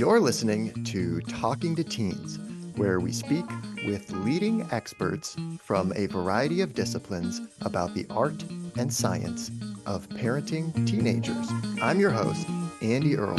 You're listening to Talking to Teens, where we speak with leading experts from a variety of disciplines about the art and science of parenting teenagers. I'm your host, Andy Earl.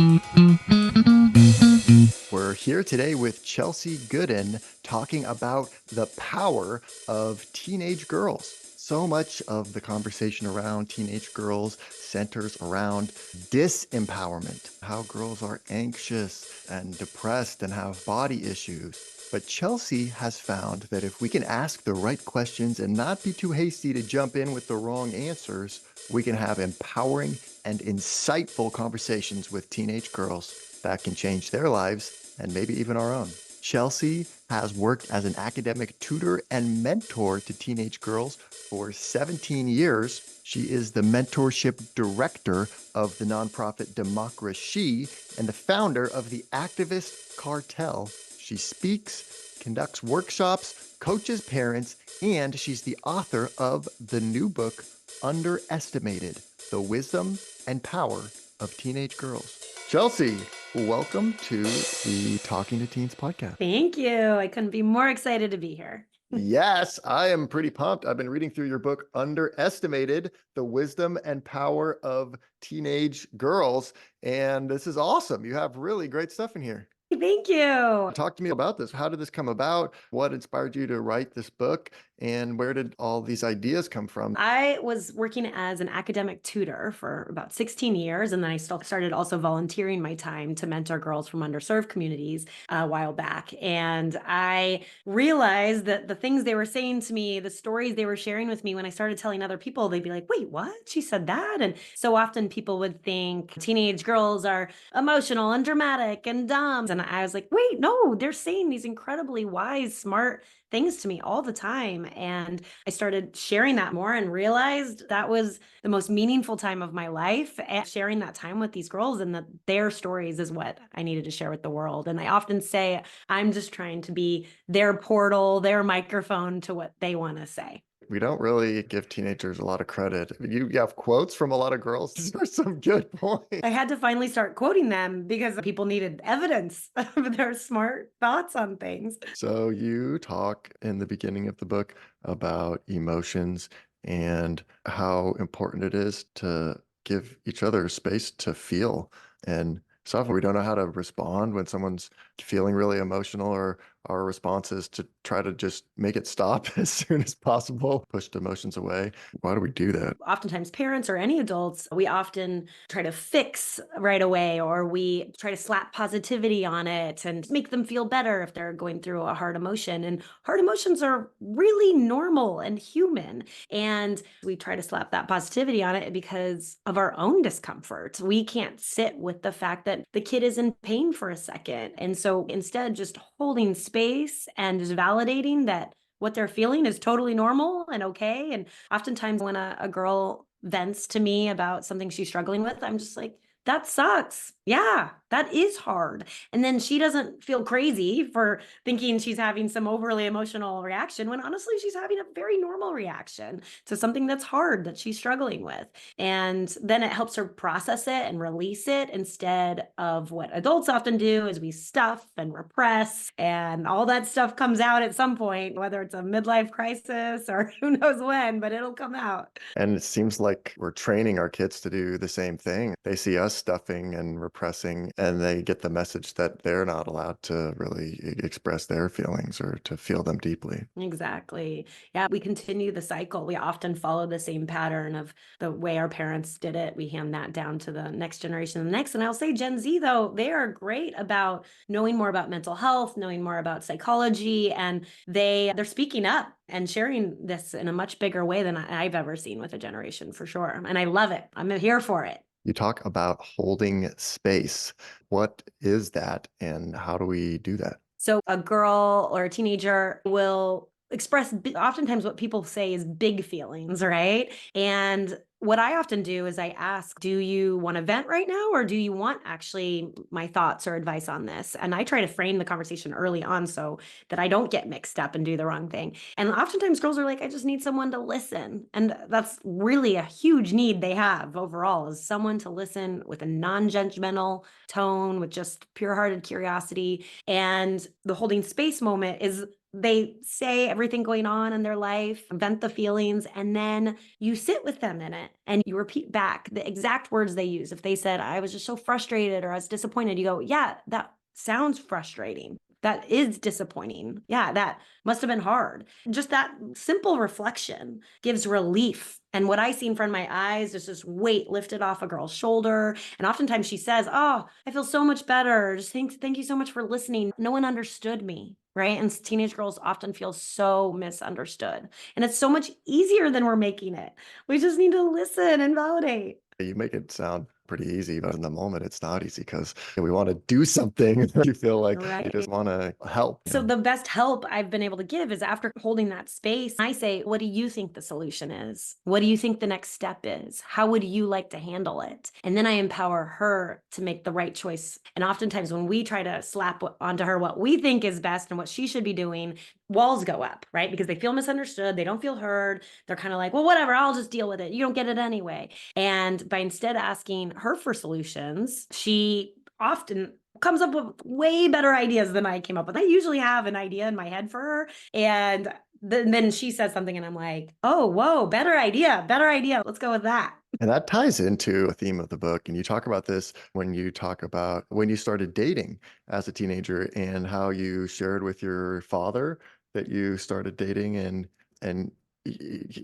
We're here today with Chelsey Goodan talking about the power of teenage girls. So much of the conversation around teenage girls centers around disempowerment, how girls are anxious and depressed and have body issues. But Chelsey has found that if we can ask the right questions and not be too hasty to jump in with the wrong answers, we can have empowering and insightful conversations with teenage girls that can change their lives and maybe even our own. Chelsey has worked as an academic tutor and mentor to teenage girls for 17 years. She is the mentorship director of the nonprofit Democracy and the founder of the activist Cartel. She speaks, conducts workshops, coaches parents, and she's the author of the new book, Underestimated: The Wisdom and Power of Teenage Girls. Chelsey, welcome to the Talking to Teens podcast. Thank you. I couldn't be more excited to be here. Yes, I am pretty pumped. I've been reading through your book, Underestimated: The Wisdom and Power of Teenage Girls, and this is awesome. You have really great stuff in here. Thank you. Talk to me about this. How did this come about? What inspired you to write this book? And where did all these ideas come from? I was working as an academic tutor for about 16 years, and then I still started also volunteering my time to mentor girls from underserved communities a while back. And I realized that the things they were saying to me, the stories they were sharing with me, when I started telling other people, they'd be like, wait, what? She said that? And so often people would think teenage girls are emotional and dramatic and dumb. And I was like, wait, no, they're saying these incredibly wise, smart things to me all the time. And I started sharing that more and realized that was the most meaningful time of my life, and sharing that time with these girls, and that their stories is what I needed to share with the world. And I often say I'm just trying to be their portal, their microphone to what they want to say. We don't really give teenagers a lot of credit. You have quotes from a lot of girls. These are some good points. I had to finally start quoting them because people needed evidence of their smart thoughts on things. So you talk in the beginning of the book about emotions and how important it is to give each other space to feel. And so often we don't know how to respond when someone's feeling really emotional, or our response is to try to just make it stop as soon as possible, push the emotions away. Why do we do that? Oftentimes parents or any adults, we often try to fix right away, or we try to slap positivity on it and make them feel better if they're going through a hard emotion. And hard emotions are really normal and human. And we try to slap that positivity on it because of our own discomfort. We can't sit with the fact that the kid is in pain for a second. And so instead, just holding space and just validating that what they're feeling is totally normal and okay. And oftentimes when a girl vents to me about something she's struggling with, I'm just like, that sucks. Yeah, that is hard. And then she doesn't feel crazy for thinking she's having some overly emotional reaction, when honestly, she's having a very normal reaction to something that's hard that she's struggling with. And then it helps her process it and release it, instead of what adults often do is we stuff and repress, and all that stuff comes out at some point, whether it's a midlife crisis or who knows when, but it'll come out. And it seems like we're training our kids to do the same thing. They see us stuffing and repressing, and they get the message that they're not allowed to really express their feelings or to feel them deeply. Exactly. Yeah, we continue the cycle. We often follow the same pattern of the way our parents did it. We hand that down to the next generation and the next. And I'll say Gen Z, though, they are great about knowing more about mental health, knowing more about psychology, and they're speaking up and sharing this in a much bigger way than I've ever seen with a generation, for sure. And I love it. I'm here for it. You talk about holding space. What is that, and how do we do that? So a girl or a teenager will express oftentimes what people say is big feelings, right? And what I often do is I ask, do you want to vent right now, or do you want actually my thoughts or advice on this? And I try to frame the conversation early on so that I don't get mixed up and do the wrong thing. And oftentimes girls are like, I just need someone to listen. And that's really a huge need they have overall, is someone to listen with a non-judgmental tone, with just pure-hearted curiosity. And the holding space moment is they say everything going on in their life, vent the feelings, and then you sit with them in it and you repeat back the exact words they use. If they said, I was just so frustrated or I was disappointed, you go, yeah, that sounds frustrating. That is disappointing. Yeah, that must have been hard. Just that simple reflection gives relief. And what I see in front of my eyes is this weight lifted off a girl's shoulder. And oftentimes she says, oh, I feel so much better. Just thank you so much for listening. No one understood me. Right. And teenage girls often feel so misunderstood. And it's so much easier than we're making it. We just need to listen and validate. You make it sound pretty easy, but in the moment, it's not easy because we want to do something. You feel like you Right. just want to help. So the best help I've been able to give is after holding that space, I say, what do you think the solution is? What do you think the next step is? How would you like to handle it? And then I empower her to make the right choice. And oftentimes when we try to slap onto her what we think is best and what she should be doing, walls go up, right? Because they feel misunderstood. They don't feel heard. They're kind of like, well, whatever, I'll just deal with it. You don't get it anyway. And by instead asking her for solutions, she often comes up with way better ideas than I came up with. I usually have an idea in my head for her. And then she says something and I'm like, oh, whoa, better idea, better idea. Let's go with that. And that ties into a theme of the book. And you talk about this when you talk about when you started dating as a teenager and how you shared with your father that you started dating and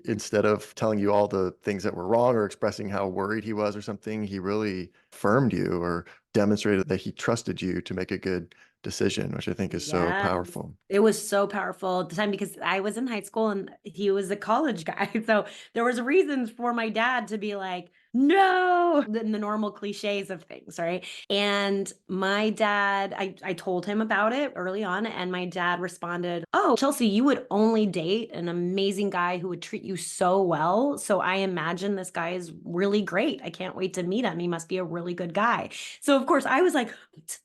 instead of telling you all the things that were wrong or expressing how worried he was or something, he really affirmed you or demonstrated that he trusted you to make a good decision, which I think is so Yeah, powerful. it was so powerful at the time because I was in high school and he was a college guy. So there was reasons for my dad to be like, no, the normal cliches of things, right? And my dad, I told him about it early on, and my dad responded, oh, Chelsey, you would only date an amazing guy who would treat you so well. So I imagine this guy is really great. I can't wait to meet him. He must be a really good guy. So of course I was like,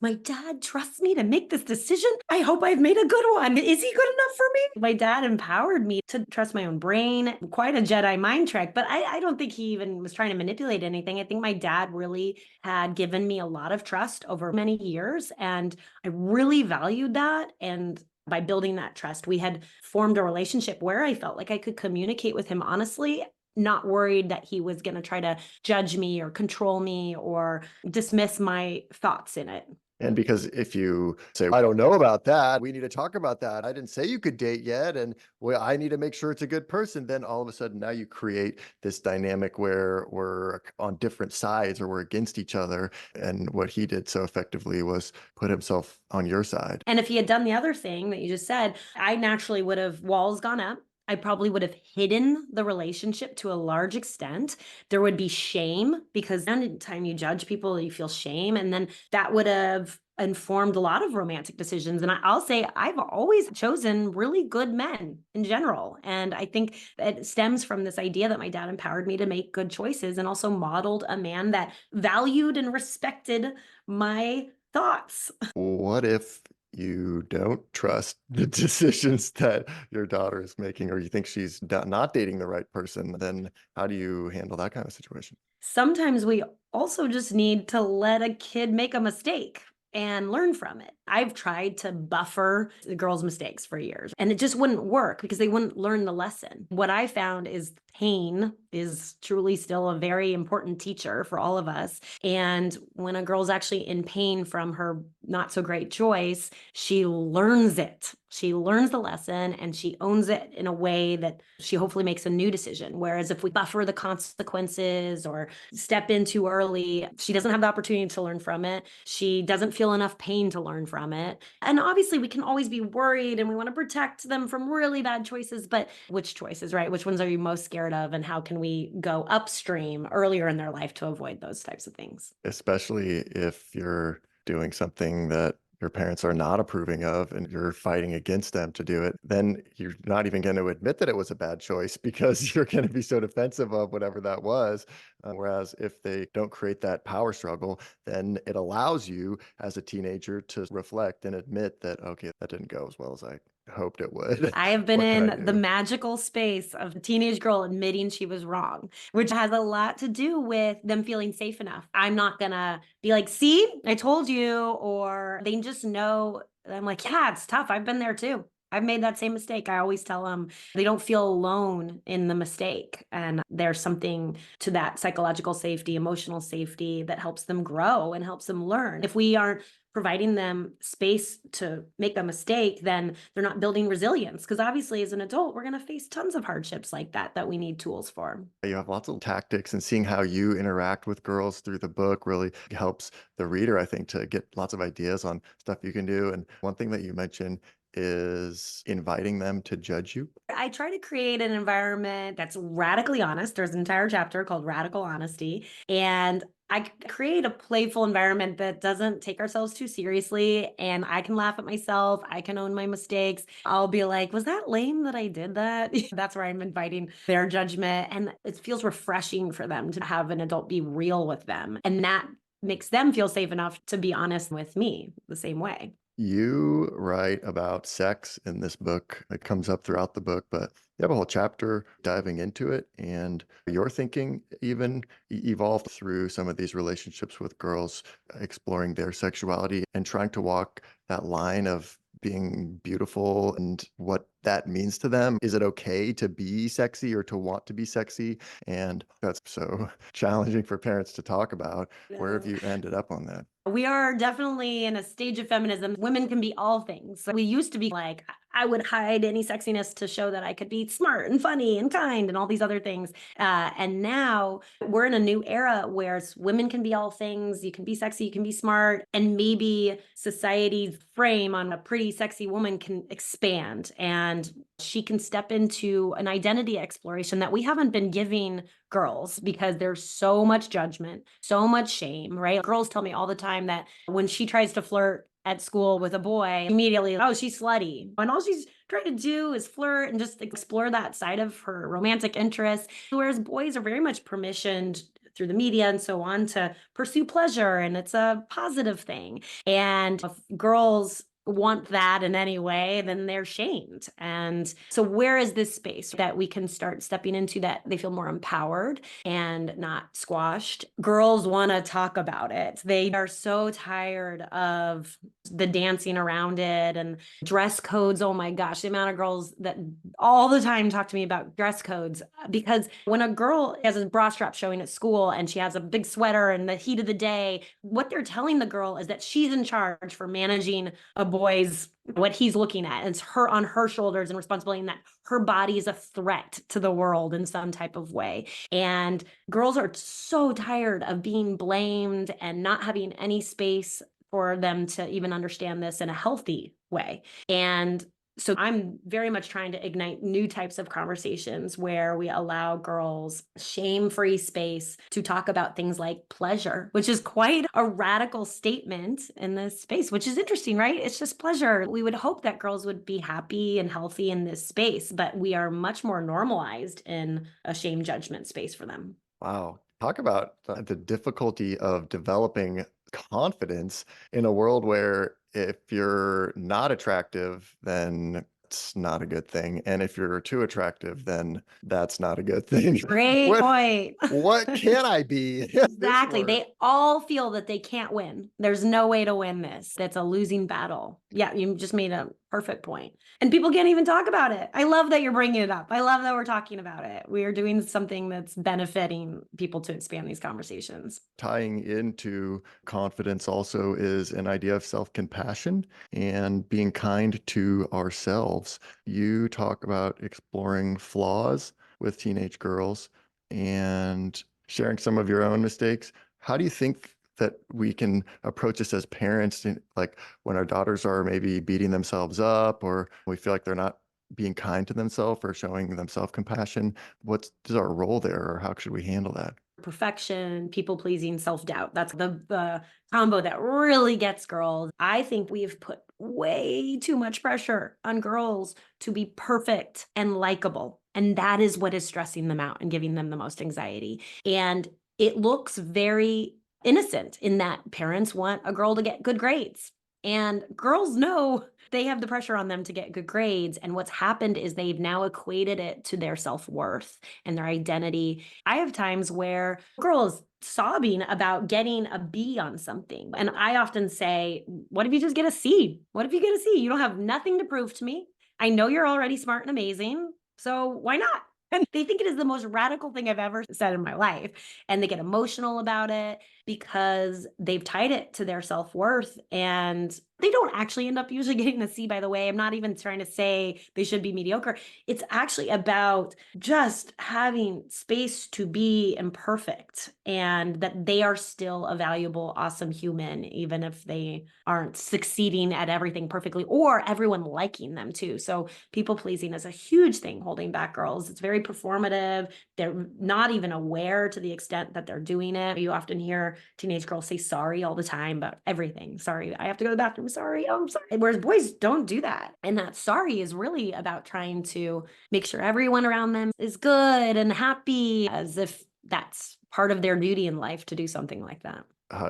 my dad trusts me to make this decision. I hope I've made a good one. Is he good enough for me? My dad empowered me to trust my own brain. Quite a Jedi mind trick, but I don't think he even was trying to manipulate anything. I think my dad really had given me a lot of trust over many years, and I really valued that. And by building that trust, we had formed a relationship where I felt like I could communicate with him honestly, not worried that he was going to try to judge me or control me or dismiss my thoughts in it. And because if you say, I don't know about that, we need to talk about that. I didn't say you could date yet. And well, I need to make sure it's a good person. Then all of a sudden now you create this dynamic where we're on different sides or we're against each other. And what he did so effectively was put himself on your side. And if he had done the other thing that you just said, I naturally would have walls gone up. I probably would have hidden the relationship to a large extent. There would be shame because anytime you judge people, you feel shame. And then that would have informed a lot of romantic decisions. And I'll say I've always chosen really good men in general. And I think it stems from this idea that my dad empowered me to make good choices and also modeled a man that valued and respected my thoughts. What if you don't trust the decisions that your daughter is making, or you think she's not dating the right person? Then how do you handle that kind of situation? Sometimes we also just need to let a kid make a mistake and learn from it. I've tried to buffer the girls' mistakes for years, and it just wouldn't work because they wouldn't learn the lesson. What I found is pain is truly still a very important teacher for all of us. And when a girl's actually in pain from her not so great choice, she learns it. She learns the lesson and she owns it in a way that she hopefully makes a new decision. Whereas if we buffer the consequences or step in too early, she doesn't have the opportunity to learn from it. She doesn't feel enough pain to learn from it. And obviously, we can always be worried and we want to protect them from really bad choices. But which choices, right? Which ones are you most scared of? And how can we go upstream earlier in their life to avoid those types of things? Especially if you're doing something that your parents are not approving of and you're fighting against them to do it, then you're not even going to admit that it was a bad choice because you're going to be so defensive of whatever that was. Whereas if they don't create that power struggle, then it allows you as a teenager to reflect and admit that, okay, that didn't go as well as I hoped it would. I have been What can I in the do? magical space of a teenage girl admitting she was wrong, which has a lot to do with them feeling safe enough. I'm not gonna be like, see, I told you, or they just know. I'm like, yeah, it's tough. I've been there too. I've made that same mistake. I always tell them they don't feel alone in the mistake. And there's something to that psychological safety, emotional safety that helps them grow and helps them learn. If we aren't providing them space to make a mistake, then they're not building resilience. Because obviously, as an adult, we're going to face tons of hardships like that we need tools for. You have lots of tactics, and seeing how you interact with girls through the book really helps the reader, I think, to get lots of ideas on stuff you can do. And one thing that you mentioned is inviting them to judge you. I try to create an environment that's radically honest. There's an entire chapter called Radical Honesty. And I create a playful environment that doesn't take ourselves too seriously. And I can laugh at myself. I can own my mistakes. I'll be like, was that lame that I did that? That's where I'm inviting their judgment. And it feels refreshing for them to have an adult be real with them. And that makes them feel safe enough to be honest with me the same way. You write about sex in this book. It comes up throughout the book, but you have a whole chapter diving into it. And your thinking even evolved through some of these relationships with girls, exploring their sexuality and trying to walk that line of being beautiful and what that means to them. Is it okay to be sexy or to want to be sexy? And that's so challenging for parents to talk about. Where have No. you ended up on that? We are definitely in a stage of feminism. Women can be all things. We used to be like, I would hide any sexiness to show that I could be smart and funny and kind and all these other things. And now we're in a new era where women can be all things. You can be sexy, you can be smart, and maybe society's frame on a pretty sexy woman can expand and she can step into an identity exploration that we haven't been giving girls because there's so much judgment, so much shame, right? Girls tell me all the time that when she tries to flirt at school with a boy, immediately, oh, she's slutty. And all she's trying to do is flirt and just explore that side of her romantic interest. Whereas boys are very much permissioned through the media and so on to pursue pleasure, and it's a positive thing. And if girls want that in any way, then they're shamed. And so, where is this space that we can start stepping into that they feel more empowered and not squashed? Girls want to talk about it. They are so tired of the dancing around it and dress codes. Oh my gosh, the amount of girls that all the time talk to me about dress codes. Because when a girl has a bra strap showing at school and she has a big sweater in the heat of the day, what they're telling the girl is that she's in charge for managing a boy's what he's looking at. It's her on her shoulders and responsibility, and that her body is a threat to the world in some type of way. And girls are so tired of being blamed and not having any space for them to even understand this in a healthy way. And so I'm very much trying to ignite new types of conversations where we allow girls shame-free space to talk about things like pleasure, which is quite a radical statement in this space, which is interesting, right? It's just pleasure. We would hope that girls would be happy and healthy in this space, but we are much more normalized in a shame judgment space for them. Wow. Talk about the difficulty of developing confidence in a world where if you're not attractive, then it's not a good thing. And if you're too attractive, then that's not a good thing. Great What point. what can I be in this Exactly. world? They all feel that they can't win. There's no way to win this. That's a losing battle. Yeah, you just made a perfect point. And people can't even talk about it. I love that you're bringing it up. I love that we're talking about it. We are doing something that's benefiting people to expand these conversations. Tying into confidence also is an idea of self-compassion and being kind to ourselves. You talk about exploring flaws with teenage girls and sharing some of your own mistakes. How do you think that we can approach this as parents, like when our daughters are maybe beating themselves up or we feel like they're not being kind to themselves or showing them self-compassion? What's our role there, or how should we handle that? perfection, people pleasing, self doubt. That's the combo that really gets girls. I think we've put way too much pressure on girls to be perfect and likable. And that is what is stressing them out and giving them the most anxiety. And it looks very innocent in that parents want a girl to get good grades. And girls know they have the pressure on them to get good grades. And what's happened is they've now equated it to their self worth and their identity. I have times where a girl is sobbing about getting a B on something. And I often say, what if you just get a C? What if you get a C? You don't have nothing to prove to me. I know you're already smart and amazing. So why not? And they think it is the most radical thing I've ever said in my life. And they get emotional about it because they've tied it to their self worth. And they don't actually end up usually getting a C, by the way. I'm not even trying to say they should be mediocre. It's actually about just having space to be imperfect and that they are still a valuable, awesome human, even if they aren't succeeding at everything perfectly or everyone liking them too. So, people pleasing is a huge thing holding back girls. It's very performative. They're not even aware to the extent that they're doing it. You often hear teenage girls say sorry all the time about everything. Sorry, I have to go to the bathroom. Sorry, oh, I'm sorry. Whereas boys don't do that. And that sorry is really about trying to make sure everyone around them is good and happy, as if that's part of their duty in life to do something like that.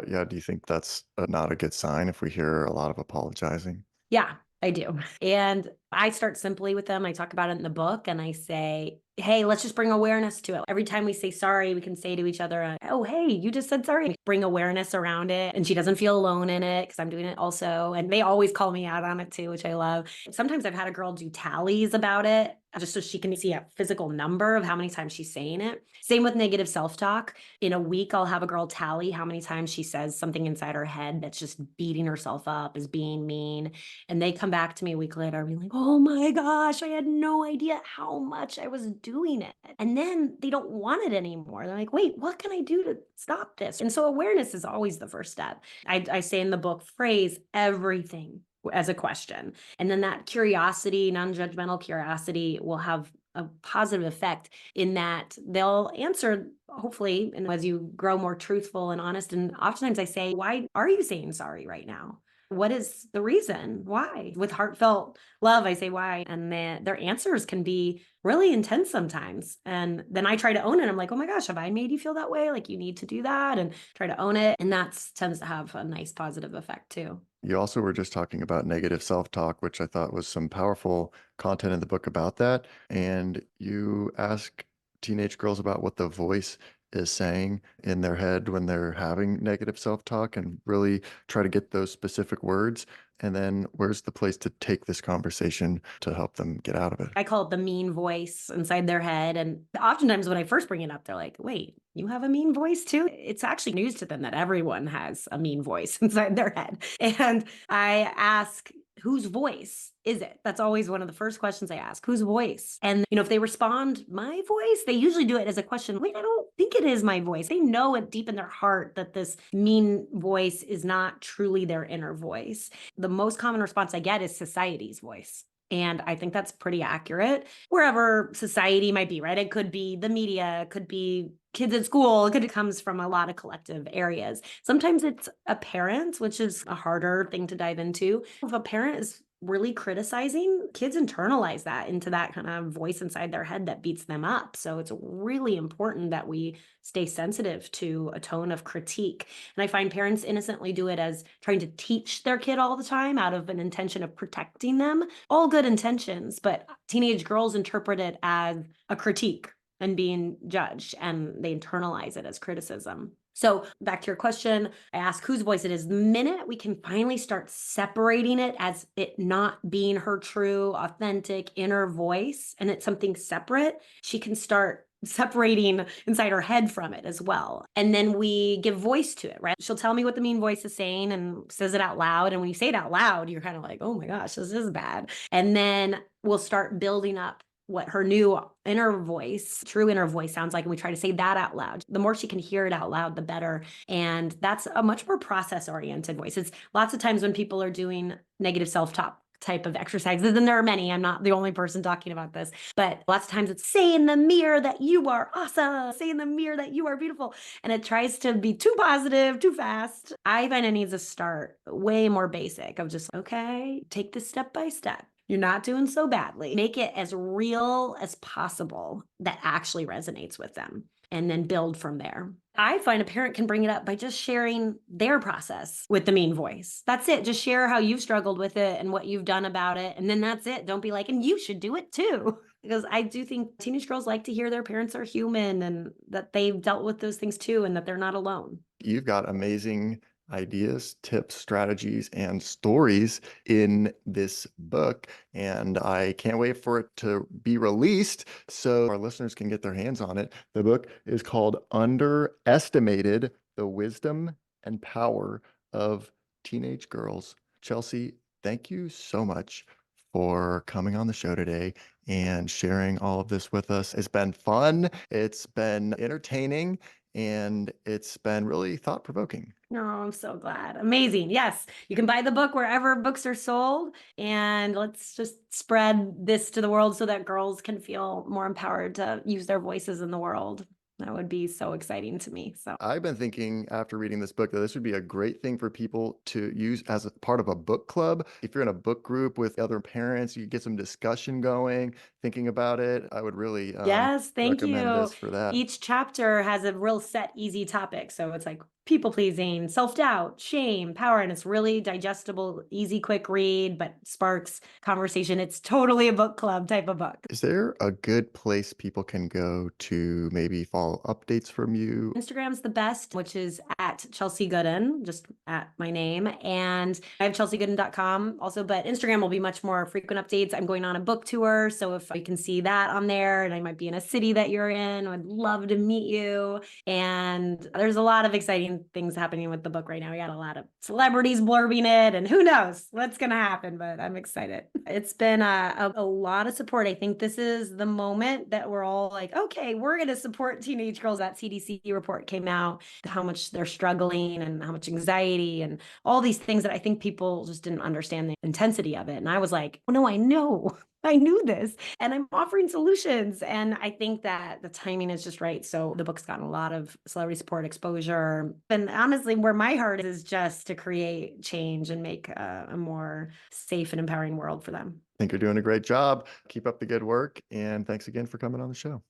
Yeah, do you think that's not a good sign if we hear a lot of apologizing? Yeah, I do. And I start simply with them. I talk about it in the book and I say, hey, let's just bring awareness to it. Every time we say sorry, we can say to each other, oh, hey, you just said sorry. Bring awareness around it. And she doesn't feel alone in it because I'm doing it also. And they always call me out on it too, which I love. Sometimes I've had a girl do tallies about it just so she can see a physical number of how many times she's saying it. Same with negative self talk. In a week, I'll have a girl tally how many times she says something inside her head that's just beating herself up, is being mean. And they come back to me a week later, being like, oh my gosh, I had no idea how much I was doing it. And then they don't want it anymore. They're like, wait, what can I do to stop this? And so awareness is always the first step. I say in the book, phrase everything as a question. And then that curiosity, non judgmental curiosity, will have a positive effect in that they'll answer, hopefully, and as you grow more truthful and honest. And oftentimes I say, why are you saying sorry right now? What is the reason? Why? With heartfelt love, I say why. And their answers can be really intense sometimes. And then I try to own it. I'm like, oh my gosh, have I made you feel that way? Like you need to do that and try to own it. And that tends to have a nice positive effect too. You also were just talking about negative self-talk, which I thought was some powerful content in the book about that. And you ask teenage girls about what the voice is saying in their head when they're having negative self-talk and really try to get those specific words. And then where's the place to take this conversation to help them get out of it? I call it the mean voice inside their head. And oftentimes when I first bring it up, they're like, wait, you have a mean voice too? It's actually news to them that everyone has a mean voice inside their head. And I ask, whose voice is it? That's always one of the first questions I ask. Whose voice? And, if they respond, my voice, they usually do it as a question. Wait, I don't think it is my voice. They know it deep in their heart that this mean voice is not truly their inner voice. The most common response I get is society's voice. And I think that's pretty accurate wherever society might be, right? It could be the media, it could be kids at school, it comes from a lot of collective areas. Sometimes it's a parent, which is a harder thing to dive into. If a parent is really criticizing, kids internalize that into that kind of voice inside their head that beats them up. So it's really important that we stay sensitive to a tone of critique. And I find parents innocently do it as trying to teach their kid all the time out of an intention of protecting them. All good intentions, but teenage girls interpret it as a critique and being judged, and they internalize it as criticism. So back to your question, I ask whose voice it is. The minute we can finally start separating it as it not being her true, authentic inner voice, and it's something separate, she can start separating inside her head from it as well. And then we give voice to it, right? She'll tell me what the mean voice is saying and says it out loud. And when you say it out loud, you're kind of like, oh my gosh, this is bad. And then we'll start building up what her new inner voice, true inner voice sounds like. And we try to say that out loud. The more she can hear it out loud, the better. And that's a much more process oriented voice. It's lots of times when people are doing negative self talk type of exercises. And there are many. I'm not the only person talking about this, but lots of times it's say in the mirror that you are awesome. Say in the mirror that you are beautiful. And it tries to be too positive, too fast. I find it needs to start way more basic of just, okay, take this step by step. You're not doing so badly. Make it as real as possible that actually resonates with them and then build from there. I find a parent can bring it up by just sharing their process with the mean voice. That's it. Just share how you've struggled with it and what you've done about it. And then that's it. Don't be like, and you should do it too. Because I do think teenage girls like to hear their parents are human and that they've dealt with those things too and that they're not alone. You've got amazing ideas, tips, strategies, and stories in this book. And I can't wait for it to be released so our listeners can get their hands on it. The book is called Underestimated: The Wisdom and Power of Teenage Girls. Chelsey, thank you so much for coming on the show today and sharing all of this with us. It's been fun, it's been entertaining, and it's been really thought-provoking. No, I'm so glad. Amazing. Yes, you can buy the book wherever books are sold. And let's just spread this to the world so that girls can feel more empowered to use their voices in the world. That would be so exciting to me. So, I've been thinking after reading this book that this would be a great thing for people to use as a part of a book club. If you're in a book group with other parents, you get some discussion going, thinking about it. I would really yes, thank recommend you. this for that. Each chapter has a real set, easy topic. So it's like people pleasing, self doubt, shame, power. And it's really digestible, easy, quick read, but sparks conversation. It's totally a book club type of book. Is there a good place people can go to maybe follow updates from you? Instagram's the best, which is at Chelsey Goodan, just at my name. And I have chelseygoodan.com also, but Instagram will be much more frequent updates. I'm going on a book tour. So if you can see that on there and I might be in a city that you're in, I'd love to meet you. And there's a lot of exciting things happening with the book right now. We got a lot of celebrities blurbing it and who knows what's going to happen, but I'm excited. It's been a lot of support. I think this is the moment that we're all like, okay, we're going to support teenage girls. That CDC report came out, how much they're struggling and how much anxiety and all these things that I think people just didn't understand the intensity of it. And I was like, oh no, I know. I knew this and I'm offering solutions. And I think that the timing is just right. So the book's gotten a lot of celebrity support exposure. And honestly, where my heart is just to create change and make a more safe and empowering world for them. I think you're doing a great job. Keep up the good work. And thanks again for coming on the show.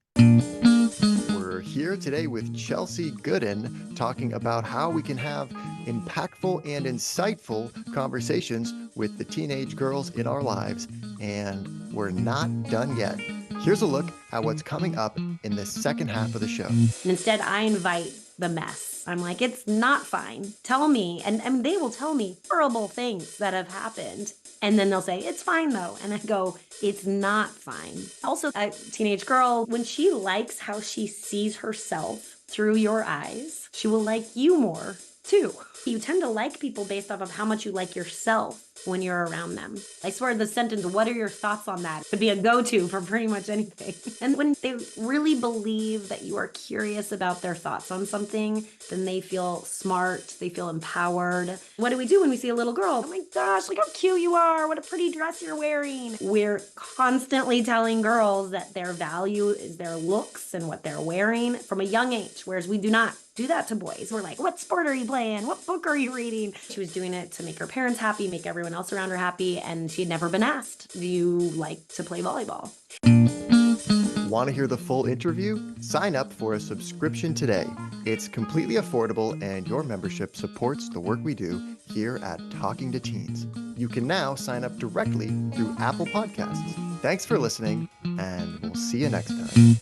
We're here today with Chelsey Goodan talking about how we can have impactful and insightful conversations with the teenage girls in our lives. And we're not done yet. Here's a look at what's coming up in the second half of the show. And instead, I invite the mess. I'm like, it's not fine. Tell me. And they will tell me horrible things that have happened. And then they'll say, it's fine though. And I go, it's not fine. Also, a teenage girl, when she likes how she sees herself through your eyes, she will like you more too. You tend to like people based off of how much you like yourself when you're around them. I swear the sentence, what are your thoughts on that? Could be a go-to for pretty much anything. And when they really believe that you are curious about their thoughts on something, then they feel smart, they feel empowered. What do we do when we see a little girl? Oh my gosh, look how cute you are. What a pretty dress you're wearing. We're constantly telling girls that their value is their looks and what they're wearing from a young age, whereas we do not do that to boys. We're like, what sport are you playing? What book are you reading? She was doing it to make her parents happy, make everyone else around her happy, and she had never been asked, do you like to play volleyball? Want to hear the full interview? Sign up for a subscription today. It's completely affordable and your membership supports the work we do here at Talking to Teens. You can now sign up directly through Apple Podcasts. Thanks for listening, and we'll see you next time.